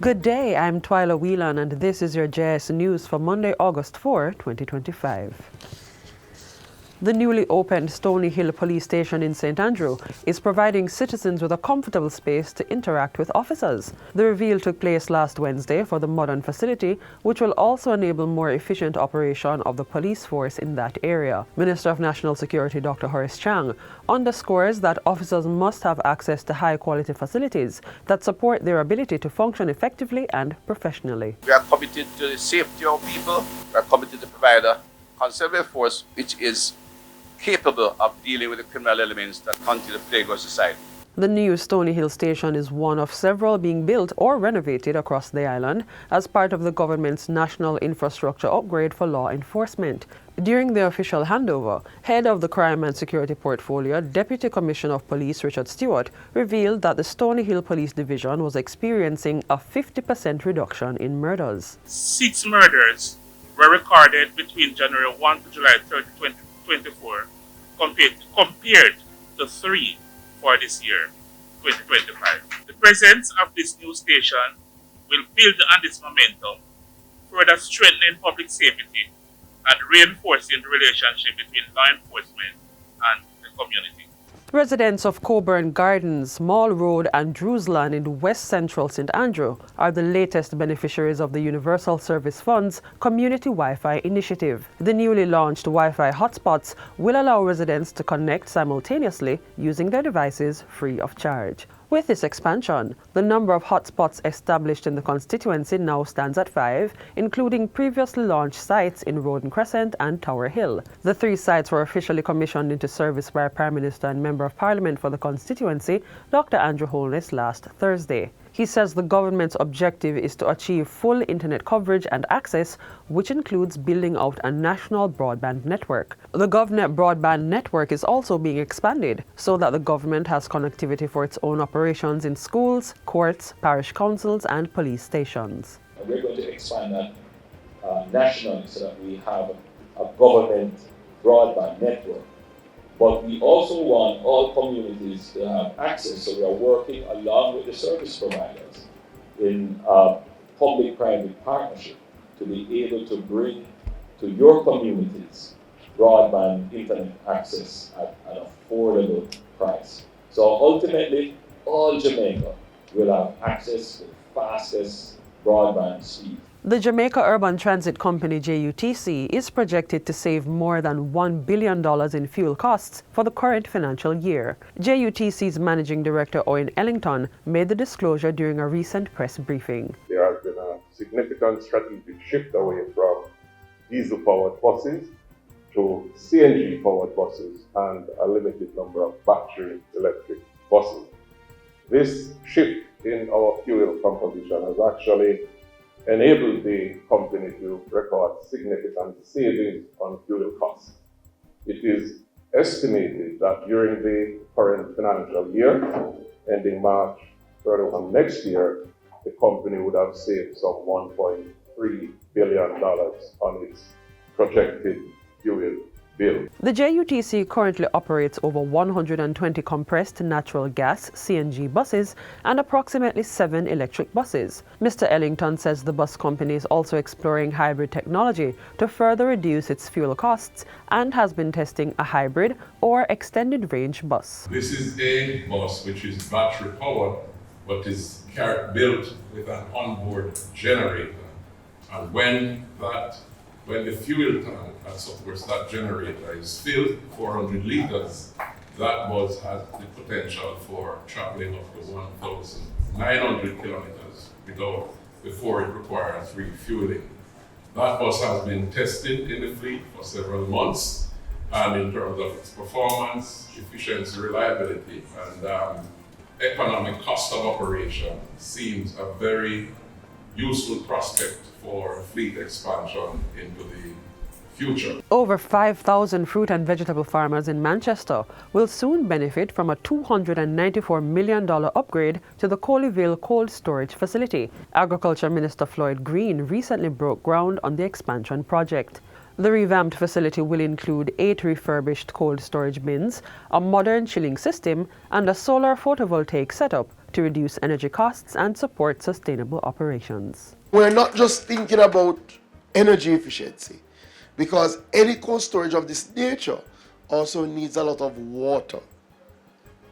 Good day, I'm Twyla Whelan and this is your JIS News for Monday, August 4, 2025. The newly opened Stony Hill Police Station in St. Andrew is providing citizens with a comfortable space to interact with officers. The reveal took place last Wednesday for the modern facility, which will also enable more efficient operation of the police force in that area. Minister of National Security Dr. Horace Chang underscores that officers must have access to high-quality facilities that support their ability to function effectively and professionally. We are committed to the safety of people. We are committed to provide a conservative force which is capable of dealing with the criminal elements that continue to plague our society. The new Stony Hill Station is one of several being built or renovated across the island as part of the government's national infrastructure upgrade for law enforcement. During the official handover, head of the Crime and Security Portfolio, Deputy Commissioner of Police Richard Stewart, revealed that the Stony Hill Police Division was experiencing a 50% reduction in murders. 6 murders were recorded between January 1 to July 30, 2024, compared to 3 for this year, 2025. The presence of this new station will build on this momentum, further strengthening public safety and reinforcing the relationship between law enforcement and the community. Residents of Coburn Gardens, Mall Road and Drewsland in West Central St. Andrew are the latest beneficiaries of the Universal Service Fund's Community Wi-Fi initiative. The newly launched Wi-Fi hotspots will allow residents to connect simultaneously using their devices free of charge. With this expansion, the number of hotspots established in the constituency now stands at 5, including previously launched sites in Roden Crescent and Tower Hill. The 3 sites were officially commissioned into service by Prime Minister and Member of Parliament for the constituency, Dr. Andrew Holness, last Thursday. He says the government's objective is to achieve full internet coverage and access, which includes building out a national broadband network. The GovNet broadband network is also being expanded so that the government has connectivity for its own operations in schools, courts, parish councils and police stations. We're going to expand that nationally so that we have a government broadband network. But we also want all communities to have access, so we are working along with the service providers in public-private partnership to be able to bring to your communities broadband internet access at an affordable price. So ultimately, all Jamaica will have access to the fastest broadband speed. The Jamaica Urban Transit Company, JUTC, is projected to save more than $1 billion in fuel costs for the current financial year. JUTC's Managing Director Owen Ellington made the disclosure during a recent press briefing. There has been a significant strategic shift away from diesel-powered buses to CNG-powered buses and a limited number of battery electric buses. This shift in our fuel composition has actually enabled the company to record significant savings on fuel costs. It is estimated that during the current financial year, ending March 31 next year, the company would have saved some $1.3 billion on its projected fuel bill. The JUTC currently operates over 120 compressed natural gas (CNG) buses and approximately 7 electric buses. Mr. Ellington says the bus company is also exploring hybrid technology to further reduce its fuel costs and has been testing a hybrid or extended range bus. This is a bus which is battery powered but is built with an onboard generator, and when the fuel tank that supports that generator is filled, 400 liters, that bus has the potential for traveling up to 1,900 kilometers before it requires refueling. That bus has been tested in the fleet for several months, and in terms of its performance, efficiency, reliability, and economic cost of operation, seems a very useful prospect for fleet expansion into the future. Over 5,000 fruit and vegetable farmers in Manchester will soon benefit from a $294 million upgrade to the Colleyville cold storage facility. Agriculture Minister Floyd Green recently broke ground on the expansion project. The revamped facility will include 8 refurbished cold storage bins, a modern chilling system, and a solar photovoltaic setup to reduce energy costs and support sustainable operations. We're not just thinking about energy efficiency, because any cold storage of this nature also needs a lot of water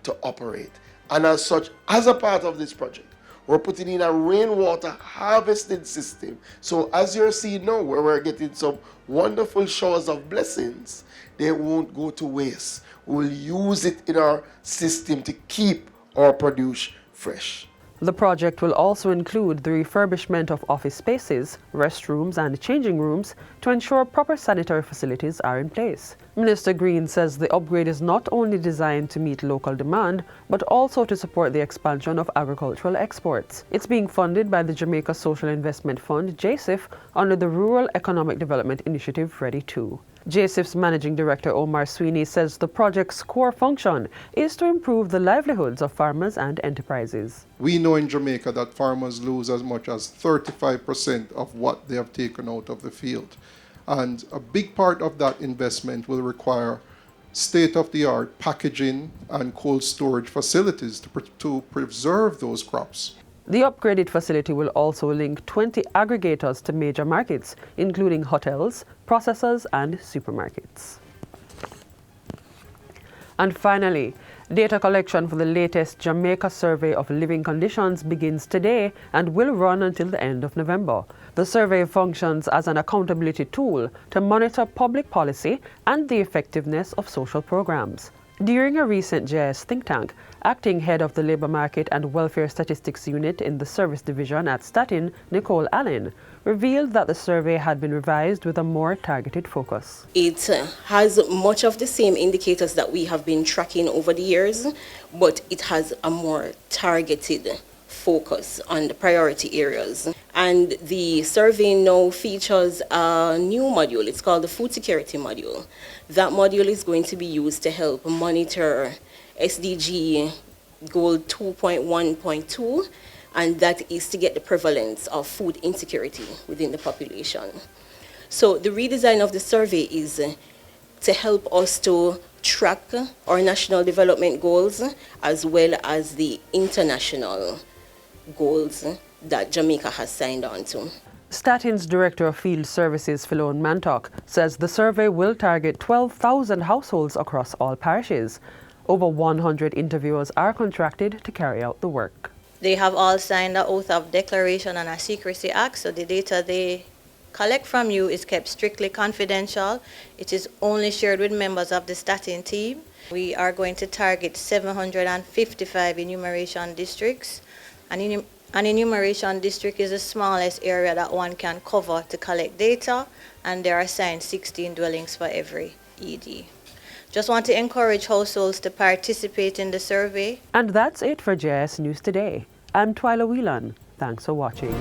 to operate. And as such, as a part of this project, we're putting in a rainwater harvesting system. So as you're seeing now, where we're getting some wonderful showers of blessings, they won't go to waste. We'll use it in our system to keep our produce fresh. The project will also include the refurbishment of office spaces, restrooms and changing rooms to ensure proper sanitary facilities are in place. Minister Green says the upgrade is not only designed to meet local demand, but also to support the expansion of agricultural exports. It's being funded by the Jamaica Social Investment Fund, JIS, under the Rural Economic Development Initiative Ready 2. JIS's Managing Director Omar Sweeney says the project's core function is to improve the livelihoods of farmers and enterprises. We know in Jamaica that farmers lose as much as 35% of what they have taken out of the field. And a big part of that investment will require state-of-the-art packaging and cold storage facilities to preserve those crops. The upgraded facility will also link 20 aggregators to major markets, including hotels, processors, and supermarkets. And finally, data collection for the latest Jamaica Survey of Living Conditions begins today and will run until the end of November. The survey functions as an accountability tool to monitor public policy and the effectiveness of social programs. During a recent JIS think tank, acting head of the Labour Market and Welfare Statistics Unit in the Service Division at Statin, Nicole Allen, revealed that the survey had been revised with a more targeted focus. It has much of the same indicators that we have been tracking over the years, but it has a more targeted focus on the priority areas. And the survey now features a new module. It's called the Food Security Module. That module is going to be used to help monitor SDG Goal 2.1.2, and that is to get the prevalence of food insecurity within the population. So the redesign of the survey is to help us to track our national development goals as well as the international goals that Jamaica has signed on to. Statin's Director of Field Services, Philone Mantock, says the survey will target 12,000 households across all parishes. Over 100 interviewers are contracted to carry out the work. They have all signed an oath of declaration and a secrecy act, so the data they collect from you is kept strictly confidential. It is only shared with members of the Statin team. We are going to target 755 enumeration districts. An enumeration district is the smallest area that one can cover to collect data, and there are assigned 16 dwellings for every ED. Just want to encourage households to participate in the survey. And that's it for JIS News Today. I'm Twyla Whelan. Thanks for watching.